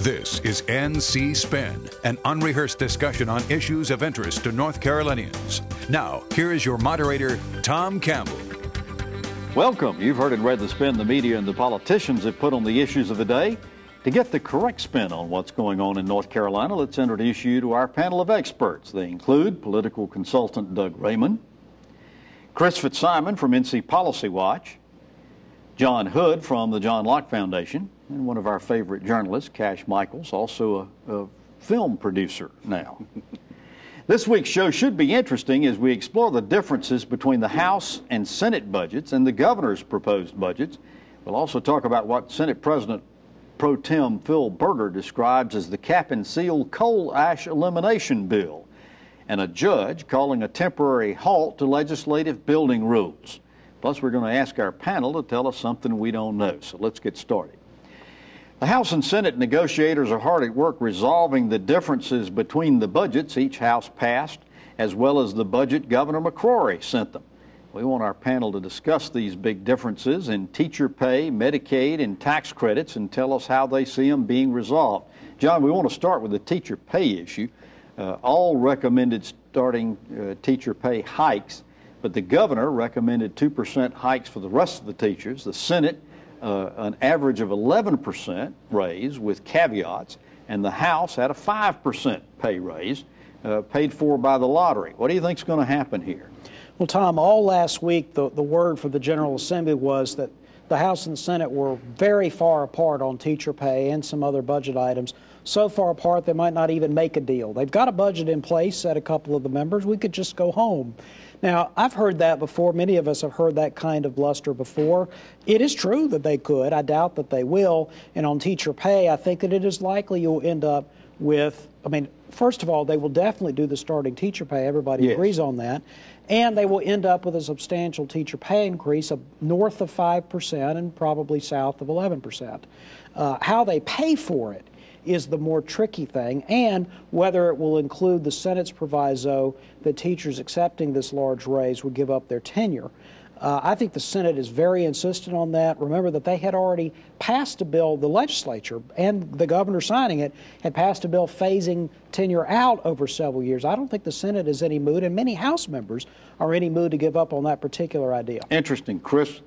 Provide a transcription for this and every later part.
This is NC Spin, an unrehearsed discussion on issues of interest to North Carolinians. Now, here is your moderator, Tom Campbell. Welcome. You've heard and read the spin the media and the politicians have put on the issues of the day. To get the correct spin on what's going on in North Carolina, let's introduce you to our panel of experts. They include political consultant Doug Raymond, Chris Fitzsimon from NC Policy Watch, John Hood from the John Locke Foundation, and one of our favorite journalists, Cash Michaels, also a film producer now. This week's show should be interesting as we explore the differences between the House and Senate budgets and the governor's proposed budgets. We'll also talk about what Senate President Pro Tem Phil Berger describes as the cap and seal coal ash elimination bill, and a judge calling a temporary halt to legislative building rules. Plus, we're going to ask our panel to tell us something we don't know. So let's get started. The House and Senate negotiators are hard at work resolving the differences between the budgets each House passed, as well as the budget Governor McCrory sent them. We want our panel to discuss these big differences in teacher pay, Medicaid, and tax credits and tell us how they see them being resolved. John, we want to start with the teacher pay issue. All recommended starting teacher pay hikes, but the governor recommended 2% hikes for the rest of the teachers. The Senate, an average of 11% raise with caveats, and the House had a 5% pay raise paid for by the lottery. What do you think is going to happen here? Well, Tom, all last week the word for the General Assembly was that the House and Senate were very far apart on teacher pay and some other budget items. So far apart they might not even make a deal. They've got a budget in place, said a couple of the members. We could just go home. Now, I've heard that before. Many of us have heard that kind of bluster before. It is true that they could. I doubt that they will. And on teacher pay, I think that it is likely you'll end up with, first of all, they will definitely do the starting teacher pay. Everybody agrees on that. And they will end up with a substantial teacher pay increase of north of 5% and probably south of 11%. How they pay for it is the more tricky thing, and whether it will include the Senate's proviso that teachers accepting this large raise would give up their tenure. I think the Senate is very insistent on that. Remember that they had already passed a bill, the legislature and the governor signing it, had passed a bill phasing tenure out over several years. I don't think the Senate is any mood, and many House members are any mood to give up on that particular idea. Interesting. Chris,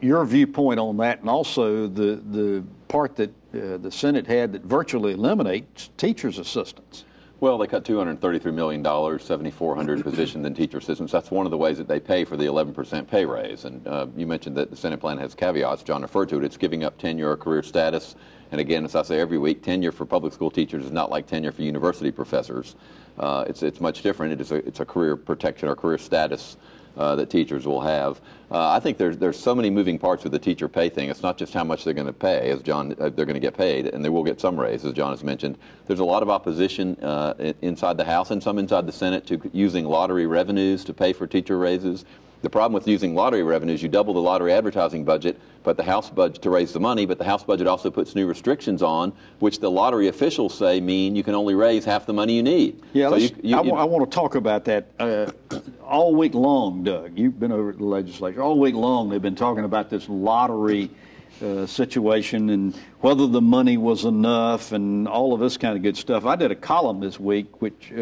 your viewpoint on that, and also the part that the Senate had that virtually eliminates teachers' assistants. Well, they cut $233 million, 7,400 positions in teacher assistants. That's one of the ways that they pay for the 11% pay raise. And you mentioned that the Senate plan has caveats. John referred to it. It's giving up tenure or career status. And again, as I say every week, tenure for public school teachers is not like tenure for university professors. It's much different. It's a career protection or career status that teachers will have. I think there's so many moving parts with the teacher pay thing. It's not just how much they're going to pay, as John, they're going to get paid, and they will get some raise, as John has mentioned. There's a lot of opposition inside the House and some inside the Senate to using lottery revenues to pay for teacher raises. The problem with using lottery revenues, you double the lottery advertising budget, but the House budget to raise the money, but the House budget also puts new restrictions on, which the lottery officials say mean you can only raise half the money you need. Yeah, so I want to talk about that all week long, Doug. You've been over at the legislature. All week long they've been talking about this lottery situation and whether the money was enough and all of this kind of good stuff. I did a column this week which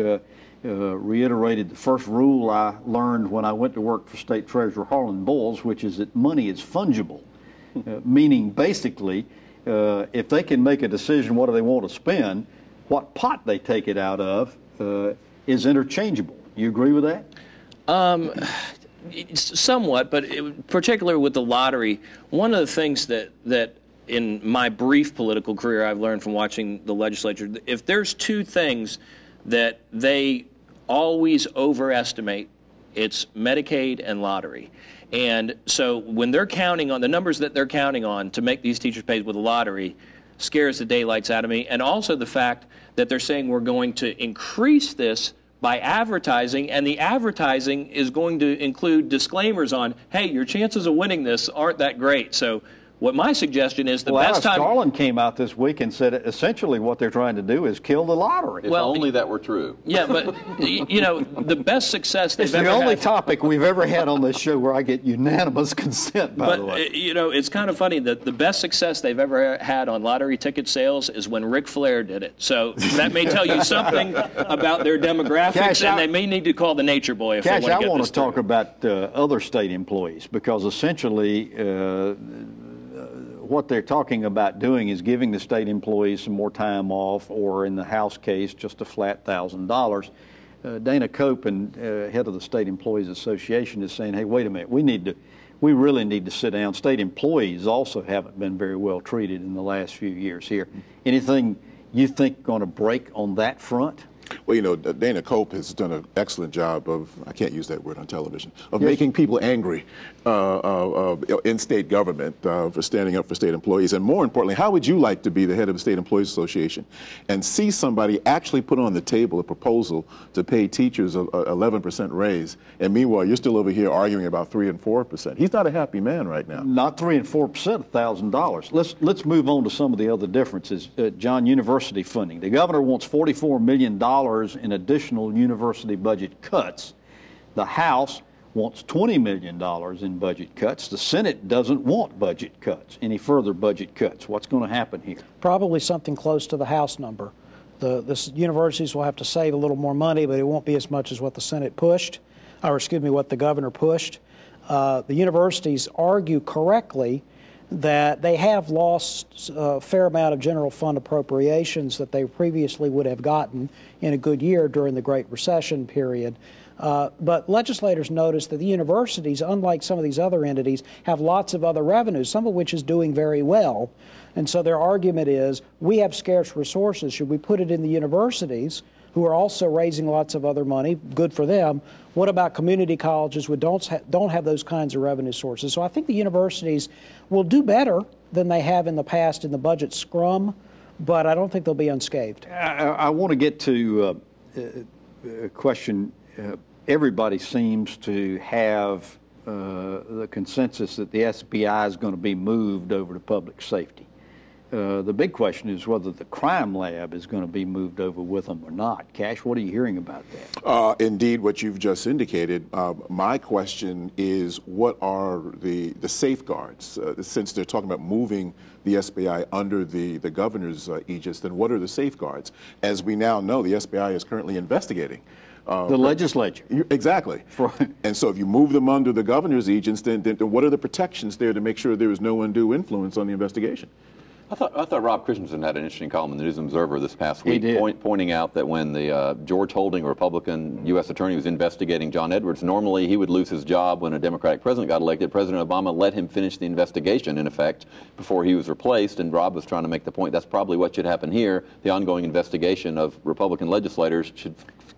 reiterated the first rule I learned when I went to work for State Treasurer Harlan Bowles, which is that money is fungible, meaning basically if they can make a decision what do they want to spend, what pot they take it out of is interchangeable. You agree with that? Somewhat, but particularly with the lottery, one of the things that in my brief political career I've learned from watching the legislature, if there's two things that they always overestimate, it's Medicaid and lottery. And so when they're counting on the numbers that they're counting on to make these teachers pay with the lottery, scares the daylights out of me. And also the fact that they're saying we're going to increase this by advertising, and the advertising is going to include disclaimers on, hey, your chances of winning this aren't that great. So What my suggestion is the well, best Alice time. Garland came out this week and said essentially what they're trying to do is kill the lottery. If only that were true. Yeah, but you know, the best success they've It's ever the only had. topic we've ever had on this show where I get unanimous consent, by the way. But, you know, it's kind of funny that the best success they've ever had on lottery ticket sales is when Ric Flair did it. So that may tell you something about their demographics, Cash, and they may need to call the nature boy if Cash, they want to get I want this to talk through. about other state employees, because essentially what they're talking about doing is giving the state employees some more time off, or in the House case, just a flat $1,000. Dana Cope, and head of the State Employees Association, is saying, hey, wait a minute, we really need to sit down. State employees also haven't been very well treated in the last few years here. Anything you think going to break on that front? Well, you know, Dana Cope has done an excellent job of, I can't use that word on television, of making people angry in state government for standing up for state employees. And more importantly, how would you like to be the head of the State Employees Association and see somebody actually put on the table a proposal to pay teachers an 11% raise, and meanwhile you're still over here arguing about 3 and 4%? He's not a happy man right now. Not 3 and 4%, $1,000. Let's move on to some of the other differences. John, university funding. The governor wants $44 million in additional university budget cuts. The House wants $20 million in budget cuts. The Senate doesn't want budget cuts, any further budget cuts. What's going to happen here? Probably something close to the House number. The universities will have to save a little more money, but it won't be as much as what the Senate pushed, or excuse me, what the governor pushed. The universities argue correctly that they have lost a fair amount of general fund appropriations that they previously would have gotten in a good year during the Great Recession period. But legislators noticed that the universities, unlike some of these other entities, have lots of other revenues, some of which is doing very well. And so their argument is, we have scarce resources. Should we put it in the universities, who are also raising lots of other money? Good for them. What about community colleges who don't have those kinds of revenue sources? So I think the universities will do better than they have in the past in the budget scrum, but I don't think they'll be unscathed. I want to get to a question. Everybody seems to have the consensus that the SBI is going to be moved over to public safety. The big question is whether the crime lab is going to be moved over with them or not. Cash, what are you hearing about that? Indeed, what you've just indicated. My question is, what are the safeguards? Since they're talking about moving the SBI under the governor's aegis, then what are the safeguards? As we now know, the SBI is currently investigating. The legislature. Exactly. And so if you move them under the governor's aegis, then what are the protections there to make sure there is no undue influence on the investigation? I thought Rob Christensen had an interesting column in the News and Observer this past week, pointing out that when the George Holding, a Republican U.S. attorney, was investigating John Edwards, normally he would lose his job when a Democratic president got elected. President Obama let him finish the investigation, in effect, before he was replaced, and Rob was trying to make the point that's probably what should happen here. The ongoing investigation of Republican legislators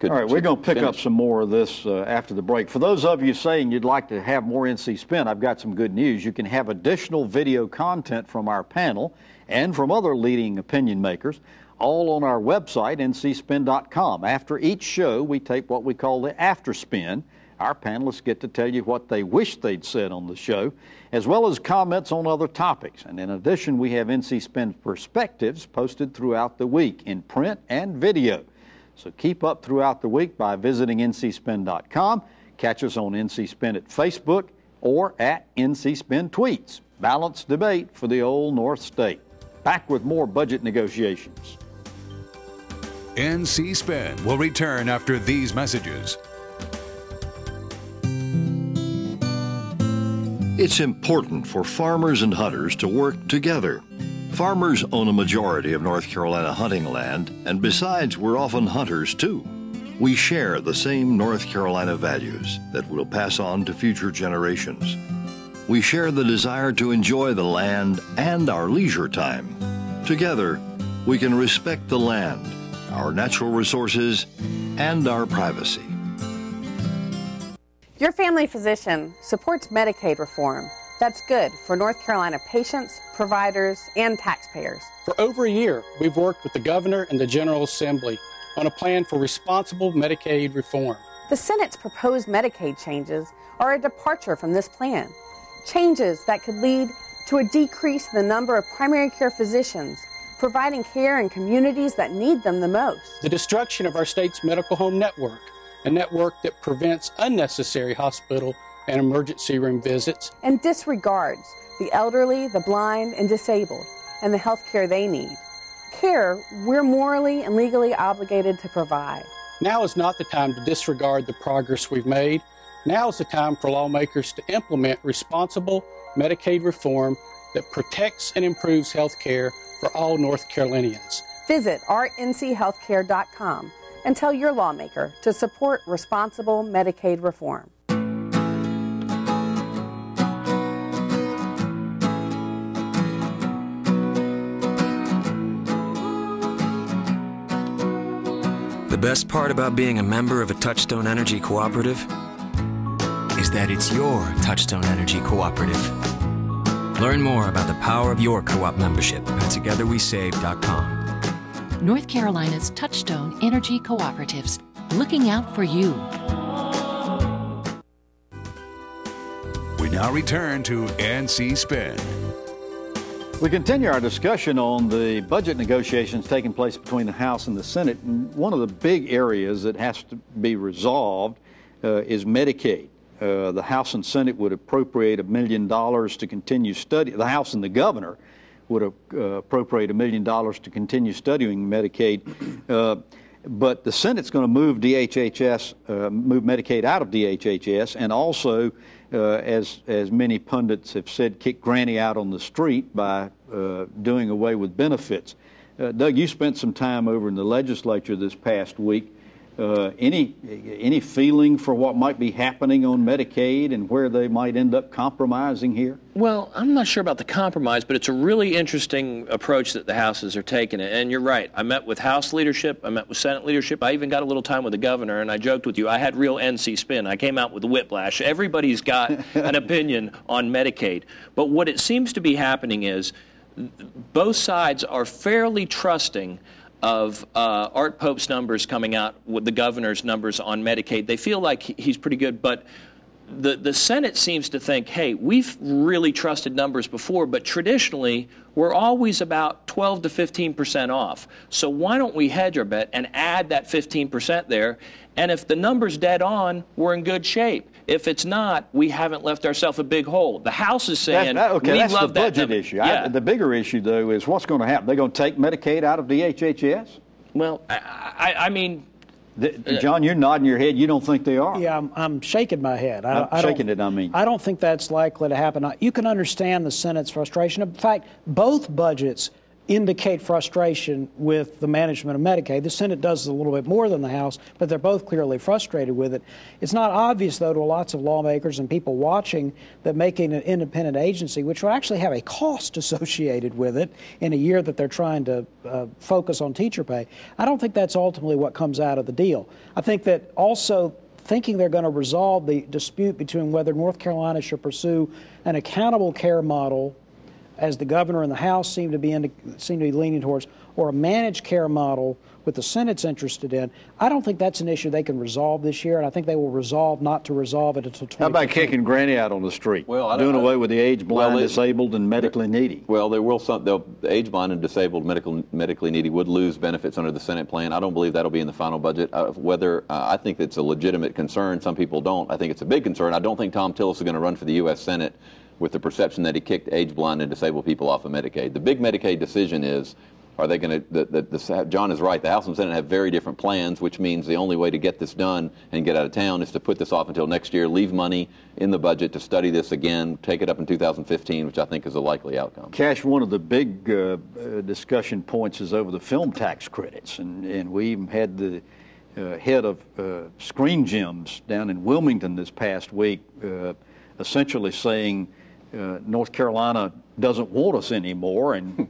All right, we're going to pick up some more of this after the break. For those of you saying you'd like to have more NC Spin, I've got some good news. You can have additional video content from our panel and from other leading opinion makers, all on our website, ncspin.com. After each show, we tape what we call the after spin. Our panelists get to tell you what they wish they'd said on the show, as well as comments on other topics. And in addition, we have NC Spin Perspectives posted throughout the week in print and video. So keep up throughout the week by visiting ncspin.com. Catch us on NC Spin at Facebook or at NC Spin Tweets. Balanced debate for the old North State. Back with more budget negotiations. NC Spin will return after these messages. It's important for farmers and hunters to work together. Farmers own a majority of North Carolina hunting land, and besides, we're often hunters too. We share the same North Carolina values that we'll pass on to future generations. We share the desire to enjoy the land and our leisure time. Together, we can respect the land, our natural resources, and our privacy. Your family physician supports Medicaid reform. That's good for North Carolina patients, providers, and taxpayers. For over a year, we've worked with the governor and the General Assembly on a plan for responsible Medicaid reform. The Senate's proposed Medicaid changes are a departure from this plan. Changes that could lead to a decrease in the number of primary care physicians providing care in communities that need them the most. The destruction of our state's medical home network, a network that prevents unnecessary hospital and emergency room visits. And disregards the elderly, the blind, and disabled, and the health care they need. Care we're morally and legally obligated to provide. Now is not the time to disregard the progress we've made. Now is the time for lawmakers to implement responsible Medicaid reform that protects and improves health care for all North Carolinians. Visit rnchealthcare.com and tell your lawmaker to support responsible Medicaid reform. The best part about being a member of a Touchstone Energy cooperative is that it's your Touchstone Energy cooperative. Learn more about the power of your co-op membership at togetherwesave.com. North Carolina's Touchstone Energy Cooperatives, looking out for you. We now return to NC Spin. We continue our discussion on the budget negotiations taking place between the House and the Senate. And one of the big areas that has to be resolved is Medicaid. The House and Senate would appropriate $1 million to continue study. The House and the governor would appropriate $1 million to continue studying Medicaid. But the Senate's going to move move Medicaid out of DHHS, and also, as many pundits have said, kick Granny out on the street by doing away with benefits. Doug, you spent some time over in the legislature this past week. Any feeling for what might be happening on Medicaid and where they might end up compromising here? Well, I'm not sure about the compromise, but it's a really interesting approach that the Houses are taking. And you're right. I met with House leadership. I met with Senate leadership. I even got a little time with the governor, and I joked with you. I had real NC spin. I came out with whiplash. Everybody's got an opinion on Medicaid. But what it seems to be happening is both sides are fairly trusting of Art Pope's numbers coming out with the governor's numbers on Medicaid. They feel like he's pretty good, but the Senate seems to think, hey, we've really trusted numbers before, but traditionally we're always about 12 to 15% off. So why don't we hedge our bet and add that 15% there? And if the number's dead on, we're in good shape. If it's not, we haven't left ourselves a big hole. The House is saying, that's the that budget issue. Yeah. The bigger issue, though, is what's going to happen. They're going to take Medicaid out of DHHS? Well, I mean... John, you're nodding your head. You don't think they are? Yeah, I'm shaking my head. I don't think that's likely to happen. You can understand the Senate's frustration. In fact, both budgets indicate frustration with the management of Medicaid. The Senate does a little bit more than the House, but they're both clearly frustrated with it. It's not obvious, though, to lots of lawmakers and people watching that making an independent agency, which will actually have a cost associated with it in a year that they're trying to focus on teacher pay, I don't think that's ultimately what comes out of the deal. I think that also thinking they're going to resolve the dispute between whether North Carolina should pursue an accountable care model, as the governor and the House seem to be leaning towards, or a managed care model with the Senate's interested in. I don't think that's an issue they can resolve this year, and I think they will resolve not to resolve it until 2015. How about kicking Granny out on the street? Well, doing away with the age blind, disabled, and medically needy? Well, the age blind and disabled, medically needy would lose benefits under the Senate plan. I don't believe that'll be in the final budget. I think it's a legitimate concern. Some people don't. I think it's a big concern. I don't think Tom Tillis is going to run for the U.S. Senate with the perception that he kicked age blind and disabled people off of Medicaid. The big Medicaid decision is, are they going to, John is right, the House and Senate have very different plans, which means the only way to get this done and get out of town is to put this off until next year, leave money in the budget to study this again, take it up in 2015, which I think is a likely outcome. Cash, one of the big discussion points is over the film tax credits, and we even had the head of Screen Gems down in Wilmington this past week essentially saying North Carolina doesn't want us anymore and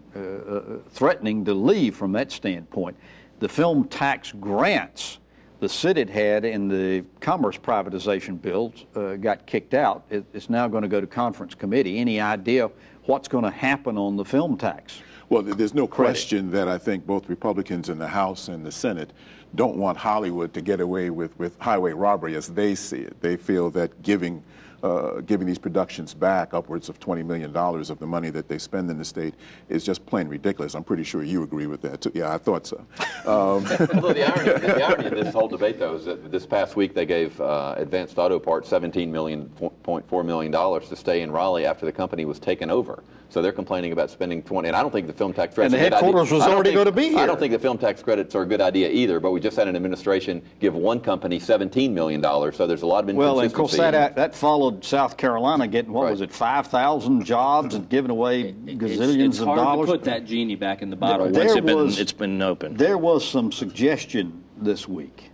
threatening to leave from that standpoint. The film tax grants the city had in the commerce privatization bills got kicked out. It's now going to go to conference committee. Any idea what's going to happen on the film tax? Well, there's no question that I think both Republicans in the House and the Senate don't want Hollywood to get away with highway robbery as they see it. They feel that giving these productions back upwards of $20 million of the money that they spend in the state is just plain ridiculous. I'm pretty sure you agree with that, too. Yeah, I thought so. Although the irony of this whole debate, though, is that this past week they gave Advanced Auto Parts $17.4 million to stay in Raleigh after the company was taken over. So they're complaining about spending 20, and I don't think the film tax credits. And the headquarters was already going to be here. I don't think the film tax credits are a good idea either. But we just had an administration give one company $17 million. So there's a lot of inconsistency. Well, of course that followed South Carolina getting was it 5,000 jobs and giving away gazillions of dollars. It's hard to put that genie back in the bottle once it's been opened. There was some suggestion this week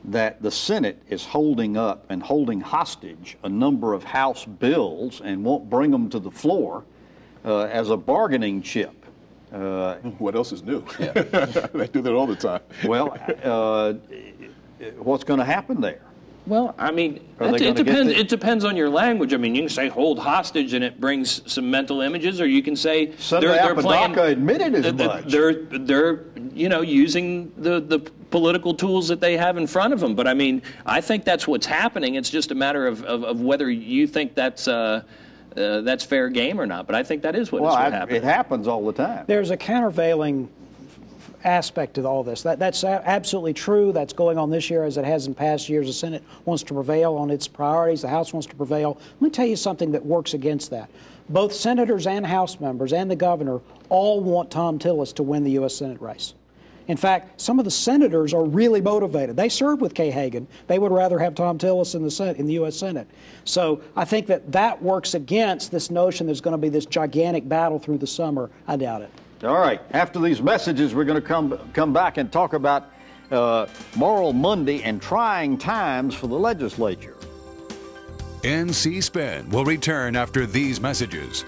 that the Senate is holding up and holding hostage a number of House bills and won't bring them to the floor as a bargaining chip. What else is new? Yeah. They do that all the time. Well, what's going to happen there? Well, I mean, it depends on your language. I mean, you can say hold hostage and it brings some mental images, or you can say they're playing. Admitted as much. They're using the political tools that they have in front of them. But I mean, I think that's what's happening. It's just a matter of whether you think that's fair game or not. But I think that is what's happening. It happens all the time. There's a countervailing aspect to all this. That's absolutely true. That's going on this year as it has in past years. The Senate wants to prevail on its priorities. The House wants to prevail. Let me tell you something that works against that. Both senators and House members and the governor all want Tom Tillis to win the U.S. Senate race. In fact, some of the senators are really motivated. They served with Kay Hagan. They would rather have Tom Tillis in the U.S. Senate. So I think that works against this notion there's going to be this gigantic battle through the summer. I doubt it. All right. After these messages, we're going to come back and talk about Moral Monday and trying times for the legislature. NC Spin will return after these messages.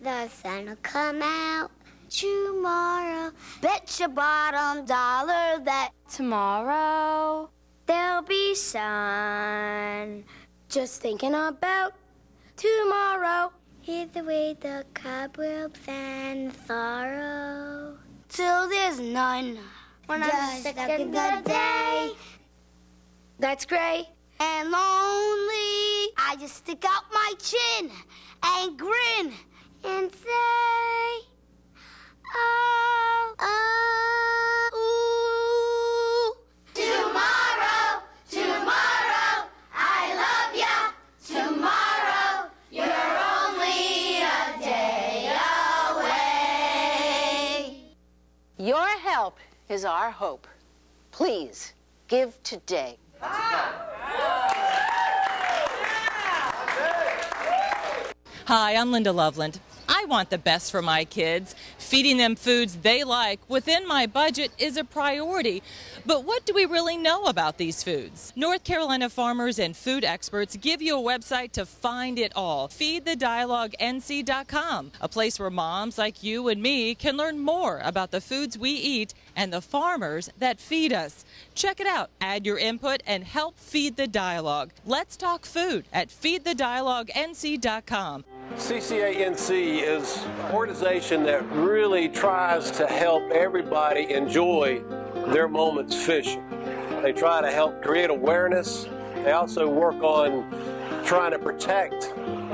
The sun will come out tomorrow. Bet your bottom dollar that tomorrow there'll be sun. Just thinking about tomorrow. Hear the way the cobwebs and sorrow. Till there's none. When I'm stuck in the day that's gray and lonely, I just stick out my chin and grin and say, oh, oh, ooh. Tomorrow, tomorrow, I love ya. Tomorrow, you're only a day away. Your help is our hope. Please, give today. Hi, I'm Linda Loveland. I want the best for my kids. Feeding them foods they like within my budget is a priority. But what do we really know about these foods? North Carolina farmers and food experts give you a website to find it all. FeedTheDialogueNC.com, a place where moms like you and me can learn more about the foods we eat and the farmers that feed us. Check it out. Add your input and help feed the dialogue. Let's talk food at FeedTheDialogueNC.com. CCA-NC is an organization that really tries to help everybody enjoy their moments fishing. They try to help create awareness. They also work on trying to protect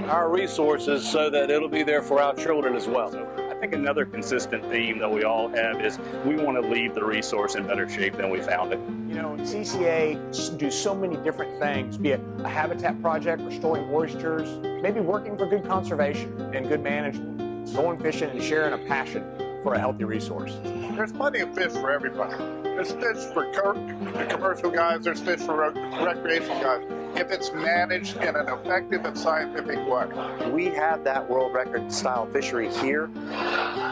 our resources so that it'll be there for our children as well. I think another consistent theme that we all have is we want to leave the resource in better shape than we found it. You know, CCA do so many different things, be it a habitat project, restoring moistures, maybe working for good conservation and good management, going fishing and sharing a passion for a healthy resource. There's plenty of fish for everybody. There's fish for the commercial guys, there's fish for recreational guys, if it's managed in an effective and scientific way. We have that world record style fishery here,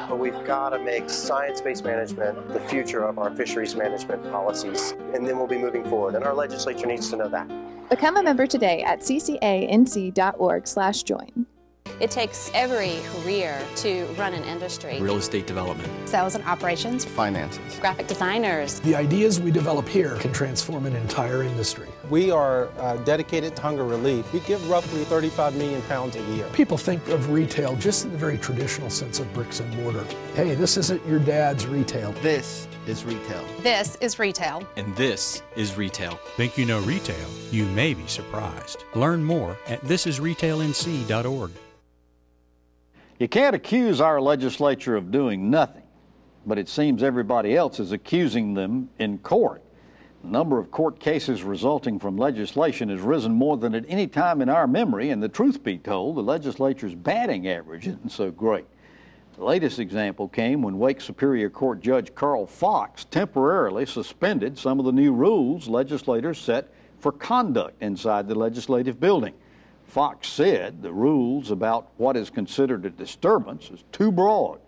but we've got to make science-based management the future of our fisheries management policies, and then we'll be moving forward, and our legislature needs to know that. Become a member today at ccanc.org/join. It takes every career to run an industry. Real estate development, Sales and operations, finances, graphic designers. The ideas we develop here can transform an entire industry. We are dedicated to hunger relief. We give roughly 35 million pounds a year. People think of retail just in the very traditional sense of bricks and mortar. Hey, this isn't your dad's retail. This is retail. This is retail. And this is retail. Think you know retail? You may be surprised. Learn more at thisisretailnc.org. You can't accuse our legislature of doing nothing, but it seems everybody else is accusing them in court. The number of court cases resulting from legislation has risen more than at any time in our memory, and the truth be told, the legislature's batting average isn't so great. The latest example came when Wake Superior Court Judge Carl Fox temporarily suspended some of the new rules legislators set for conduct inside the legislative building. Fox said the rules about what is considered a disturbance is too broad,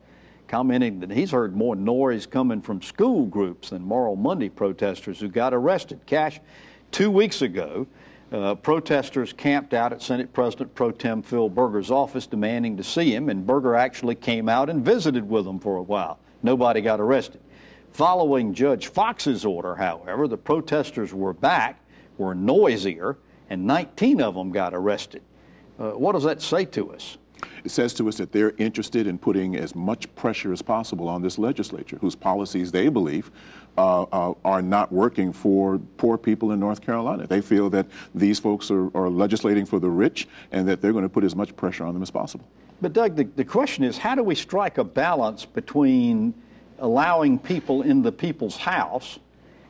commenting that he's heard more noise coming from school groups than Moral Monday protesters who got arrested. Cash, 2 weeks ago, protesters camped out at Senate President Pro Tem Phil Berger's office demanding to see him, and Berger actually came out and visited with them for a while. Nobody got arrested. Following Judge Fox's order, however, the protesters were back, were noisier, and 19 of them got arrested. What does that say to us? It says to us that they're interested in putting as much pressure as possible on this legislature, whose policies they believe are not working for poor people in North Carolina. They feel that these folks are legislating for the rich and that they're going to put as much pressure on them as possible. But Doug, the question is, how do we strike a balance between allowing people in the people's house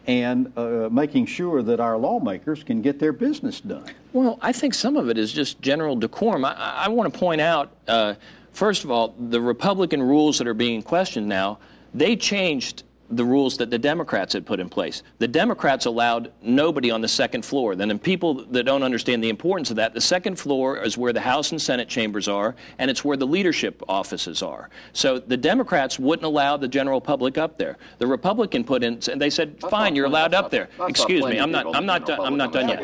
and making sure that our lawmakers can get their business done? Well, I think some of it is just general decorum. I want to point out, first of all, the Republican rules that are being questioned now, they changed the rules that the Democrats had put in place. The Democrats allowed nobody on the second floor. Then, in people that don't understand the importance of that, the second floor is where the House and Senate chambers are, and it's where the leadership offices are. So the Democrats wouldn't allow the general public up there. The Republican put in, and they said, "Fine, you're allowed up there." Excuse me, I'm not done yet.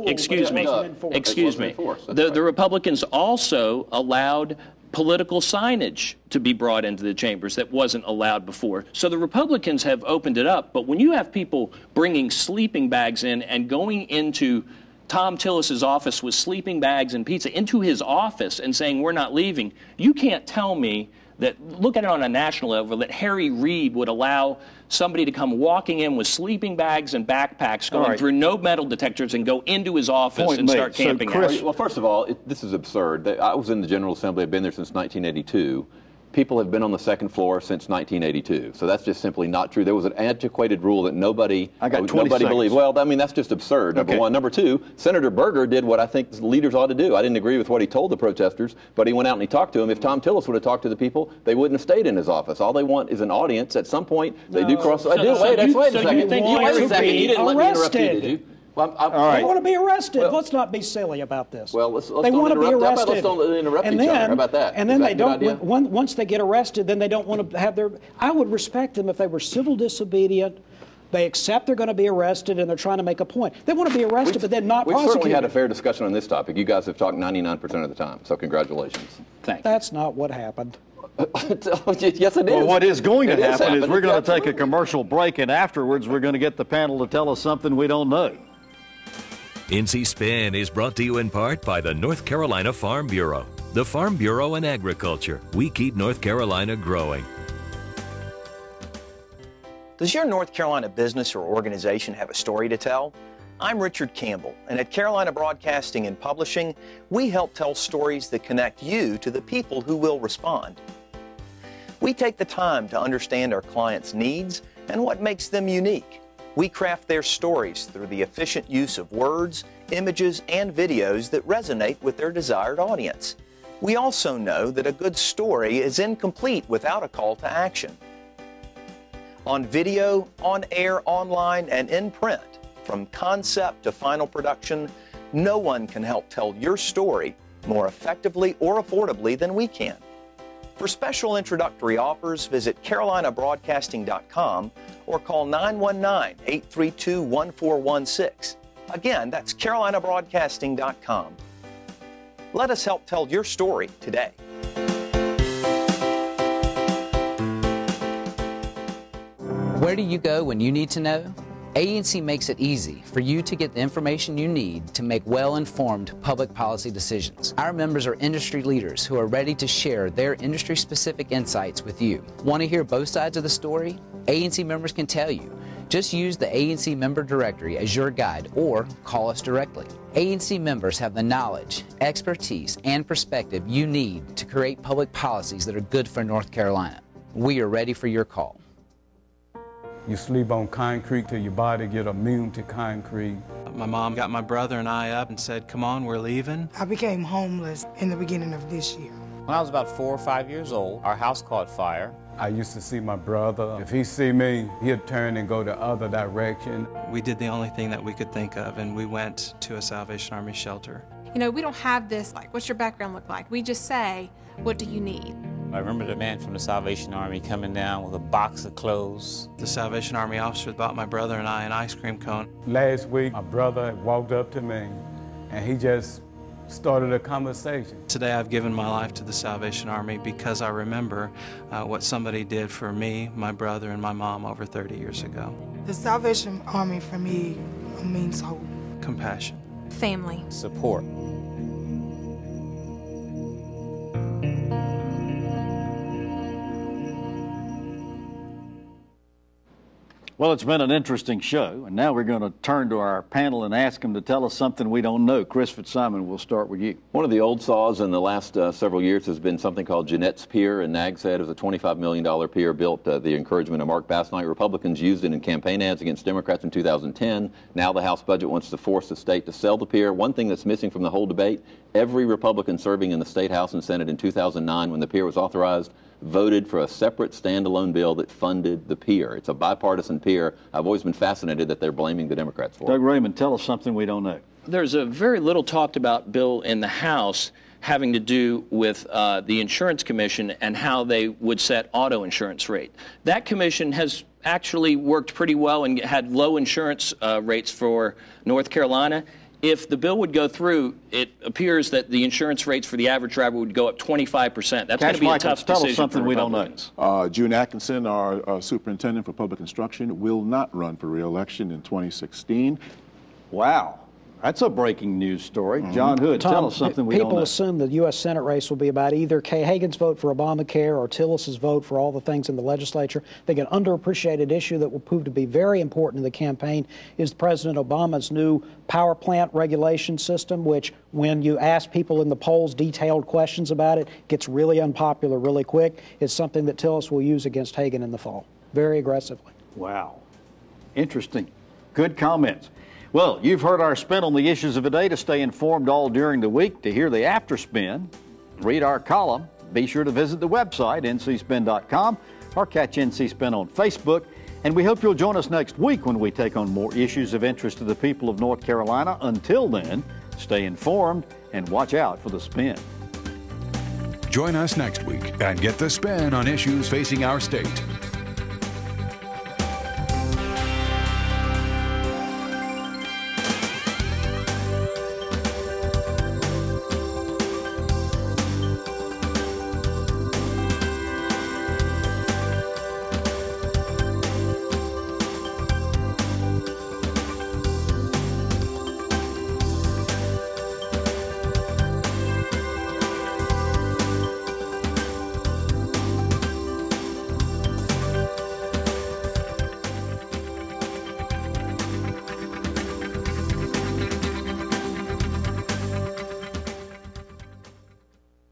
Excuse me. The Republicans also allowed political signage to be brought into the chambers that wasn't allowed before. So the Republicans have opened it up, but when you have people bringing sleeping bags in and going into Tom Tillis's office with sleeping bags and pizza into his office and saying we're not leaving, you can't tell me that, look at it on a national level, that Harry Reid would allow somebody to come walking in with sleeping bags and backpacks going through no metal detectors and go into his office and start camping out. Well, first of all, this is absurd. I was in the General Assembly. I've been there since 1982. People have been on the second floor since 1982. So that's just simply not true. There was an antiquated rule that nobody believed. Well, I mean, that's just absurd, number one. Number two, Senator Berger did what I think leaders ought to do. I didn't agree with what he told the protesters, but he went out and he talked to them. If Tom Tillis would have talked to the people, they wouldn't have stayed in his office. All they want is an audience. At some point, they do cross. Wait a second. You didn't let me interrupt you, did you? Well, they want to be arrested. Let's not be silly about this. Well, let's they want to be arrested. Let's don't interrupt each other. How about that? And then they don't. Once they get arrested, then they don't want to have their. I would respect them if they were civil disobedient. They accept they're going to be arrested and they're trying to make a point. They want to be arrested, but then not prosecuted. We've certainly had a fair discussion on this topic. You guys have talked 99% of the time, so congratulations. Thanks. That's not what happened. Yes, it is. Well, what is going to happen is we're going to take a commercial break, and afterwards we're going to get the panel to tell us something we don't know. NC Spin is brought to you in part by the North Carolina Farm Bureau. The Farm Bureau and Agriculture. We keep North Carolina growing. Does your North Carolina business or organization have a story to tell? I'm Richard Campbell, and at Carolina Broadcasting and Publishing, we help tell stories that connect you to the people who will respond. We take the time to understand our clients' needs and what makes them unique. We craft their stories through the efficient use of words, images, and videos that resonate with their desired audience. We also know that a good story is incomplete without a call to action. On video, on air, online, and in print, from concept to final production, no one can help tell your story more effectively or affordably than we can. For special introductory offers, visit carolinabroadcasting.com or call 919-832-1416. Again, that's carolinabroadcasting.com. Let us help tell your story today. Where do you go when you need to know? ANC makes it easy for you to get the information you need to make well-informed public policy decisions. Our members are industry leaders who are ready to share their industry-specific insights with you. Want to hear both sides of the story? ANC members can tell you. Just use the ANC member directory as your guide or call us directly. ANC members have the knowledge, expertise, and perspective you need to create public policies that are good for North Carolina. We are ready for your call. You sleep on concrete till your body get immune to concrete. My mom got my brother and I up and said, come on, we're leaving. I became homeless in the beginning of this year. When I was about 4 or 5 years old, our house caught fire. I used to see my brother. If he see me, he'd turn and go the other direction. We did the only thing that we could think of, and we went to a Salvation Army shelter. You know, we don't have this, like, what's your background look like? We just say, what do you need? I remember the man from the Salvation Army coming down with a box of clothes. The Salvation Army officer bought my brother and I an ice cream cone. Last week, my brother walked up to me, and he just started a conversation. Today I've given my life to the Salvation Army because I remember what somebody did for me, my brother, and my mom over 30 years ago. The Salvation Army for me means hope. Compassion. Family. Support. Well, it's been an interesting show, and now we're going to turn to our panel and ask them to tell us something we don't know. Chris Fitzsimon, we'll start with you. One of the old saws in the last several years has been something called Jeanette's Pier in Nags Head. It was a $25 million pier built at the encouragement of Mark Bass-Knight. Republicans used it in campaign ads against Democrats in 2010. Now the House budget wants to force the state to sell the pier. One thing that's missing from the whole debate, every Republican serving in the state House and Senate in 2009 when the pier was authorized voted for a separate standalone bill that funded the pier. It's a bipartisan pier. I've always been fascinated that they're blaming the Democrats for it. Doug Raymond, tell us something we don't know. There's a very little talked about bill in the House having to do with the Insurance Commission and how they would set auto insurance rate. That commission has actually worked pretty well and had low insurance rates for North Carolina. If the bill would go through, it appears that the insurance rates for the average driver would go up 25%. That's going to be a tough decision. Tell us something we don't know. June Atkinson, our superintendent for public instruction, will not run for re-election in 2016. Wow. That's a breaking news story. John Hood, tell us something we don't know. People assume the U.S. Senate race will be about either Kay Hagan's vote for Obamacare or Tillis's vote for all the things in the legislature. I think an underappreciated issue that will prove to be very important in the campaign is President Obama's new power plant regulation system, which when you ask people in the polls detailed questions about it, gets really unpopular really quick. It's something that Tillis will use against Hagan in the fall, very aggressively. Wow. Interesting. Good comments. Well, you've heard our spin on the issues of the day. To stay informed all during the week, to hear the after spin, read our column, be sure to visit the website, ncspin.com, or catch NC Spin on Facebook. And we hope you'll join us next week when we take on more issues of interest to the people of North Carolina. Until then, stay informed and watch out for the spin. Join us next week and get the spin on issues facing our state.